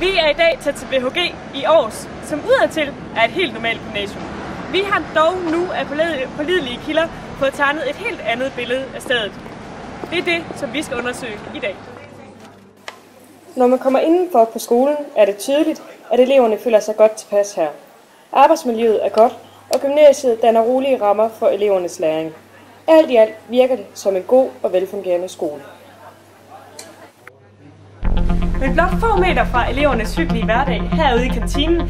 Vi er i dag taget til BHG i Aars, som udadtil er et helt normalt gymnasium. Vi har dog nu af pålidelige kilder fået tegnet et helt andet billede af stedet. Det er det, som vi skal undersøge i dag. Når man kommer indenfor på skolen, er det tydeligt, at eleverne føler sig godt tilpas her. Arbejdsmiljøet er godt, og gymnasiet danner rolige rammer for elevernes læring. Alt i alt virker det som en god og velfungerende skole. Men blot få meter fra elevernes hyggelige hverdag herude i kantinen,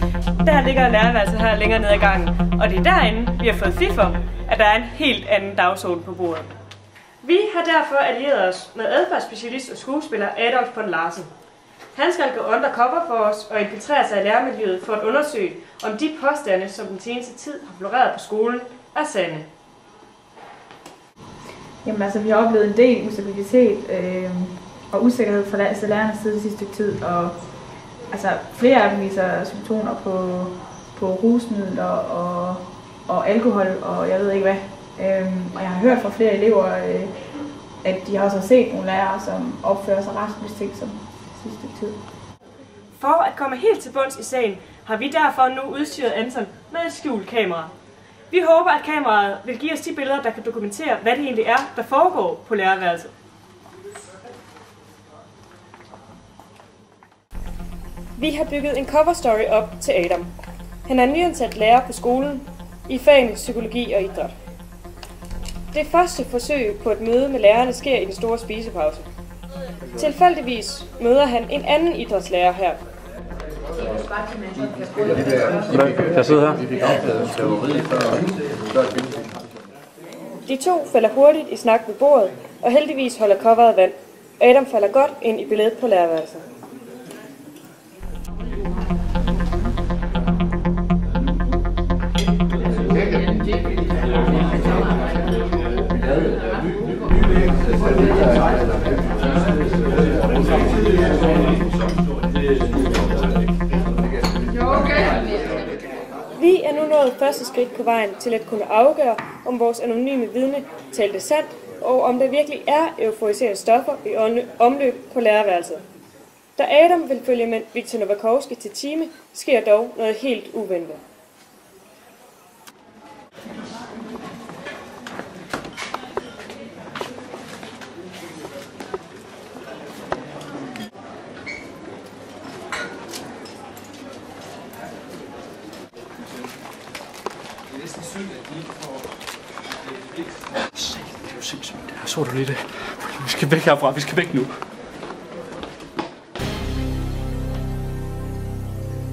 der ligger lærerværelset her længere ned ad gangen. Og det er derinde, vi har fået fif om, at der er en helt anden dagsorden på bordet. Vi har derfor allieret os med adfærdsspecialist og skuespiller Adolf von Larsen. Han skal gå undercover for os og infiltrere sig i lærermiljøet for at undersøge, om de påstande, som den seneste tid har floreret på skolen, er sande. Jamen altså, vi har oplevet en del ustabilitet og usikkerhed fra lærernes side det sidste stykke tid, og altså, flere af dem viser symptomer på rusmidler og alkohol, og jeg ved ikke hvad. Og jeg har hørt fra flere elever, at de også har set nogle lærere, som opfører sig ret mistænksomt sidste stykke tid. For at komme helt til bunds i sagen, har vi derfor nu udstyret Anton med et skjult kamera. Vi håber, at kameraet vil give os de billeder, der kan dokumentere, hvad det egentlig er, der foregår på lærerværelset. Vi har bygget en cover story op til Adam. Han er nyansat lærer på skolen i fagene psykologi og idræt. Det første forsøg på et møde med lærerne sker i den store spisepause. Tilfældigvis møder han en anden idrætslærer her. Jeg sidder her. De to falder hurtigt i snak ved bordet, og heldigvis holder coveret vand. Adam falder godt ind i billedet på lærerværelset. Vi er nu nået første skridt på vejen til at kunne afgøre, om vores anonyme vidne talte sandt, og om der virkelig er euforiserende stoffer i omløb på lærerværelset. Da Adam vil følge med Viktor Novakovsky til time, sker dog noget helt uventet. Det er jo sindssygt. Jeg så du lige det. Vi skal væk herfra. Vi skal væk nu.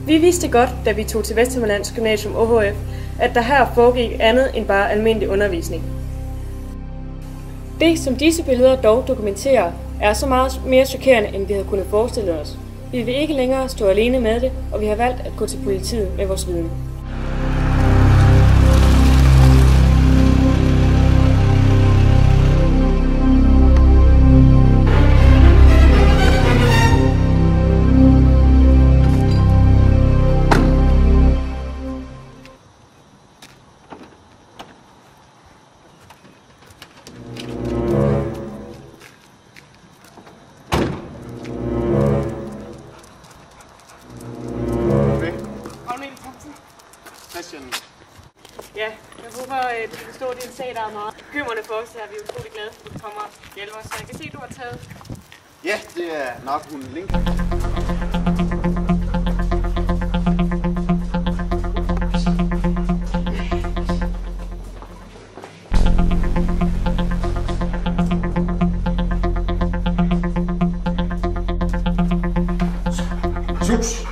Vi vidste godt, da vi tog til Vesthimmerlands Gymnasium OHF, at der her foregik andet end bare almindelig undervisning. Det, som disse billeder dog dokumenterer, er så meget mere chokerende, end vi havde kunnet forestille os. Vi vil ikke længere stå alene med det, og vi har valgt at gå til politiet med vores viden. Ja, jeg håber, du kan forstå, at det er en sag, der er meget bekymrende for os, så vi er utrolig glade for, at du kommer og hjælper os. Så jeg kan se, at du har taget. Ja, det er nok hun Link. Sus!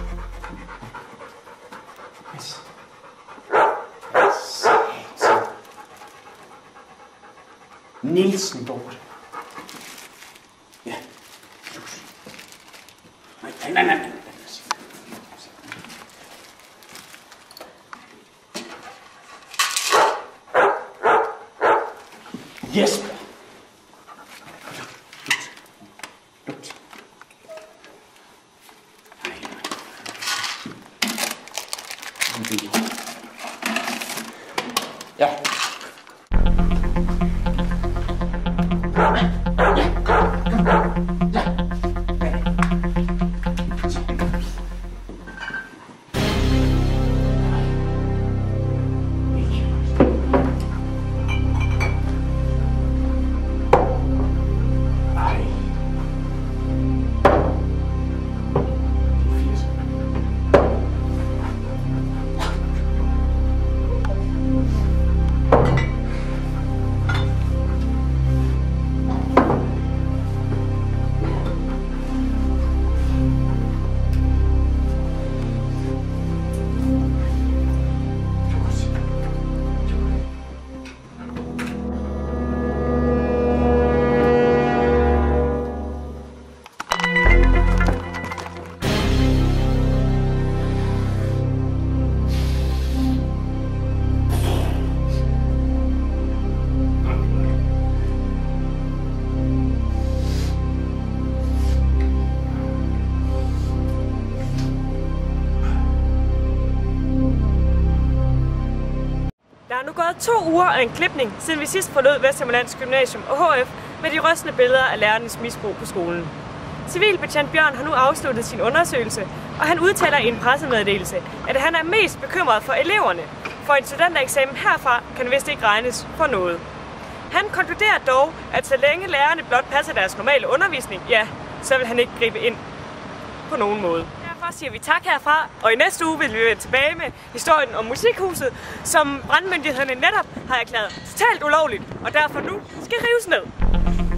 Nielsen Dorte. Ja. Nej. Jesper. Lugt. Ja. 2 uger og en klipning, siden vi sidst forlod Vesthimmerlands Gymnasium og HF med de rystende billeder af lærernes misbrug på skolen. Civilbetjent Bjørn har nu afsluttet sin undersøgelse, og han udtaler i en pressemeddelelse, at han er mest bekymret for eleverne. For en studentereksamen herfra kan vist ikke regnes for noget. Han konkluderer dog, at så længe lærerne blot passer deres normale undervisning, ja, så vil han ikke gribe ind på nogen måde. Derfor siger vi tak herfra, og i næste uge vil vi vende tilbage med historien om Musikhuset, som brandmyndighederne netop har erklæret totalt ulovligt, og derfor nu skal rives ned.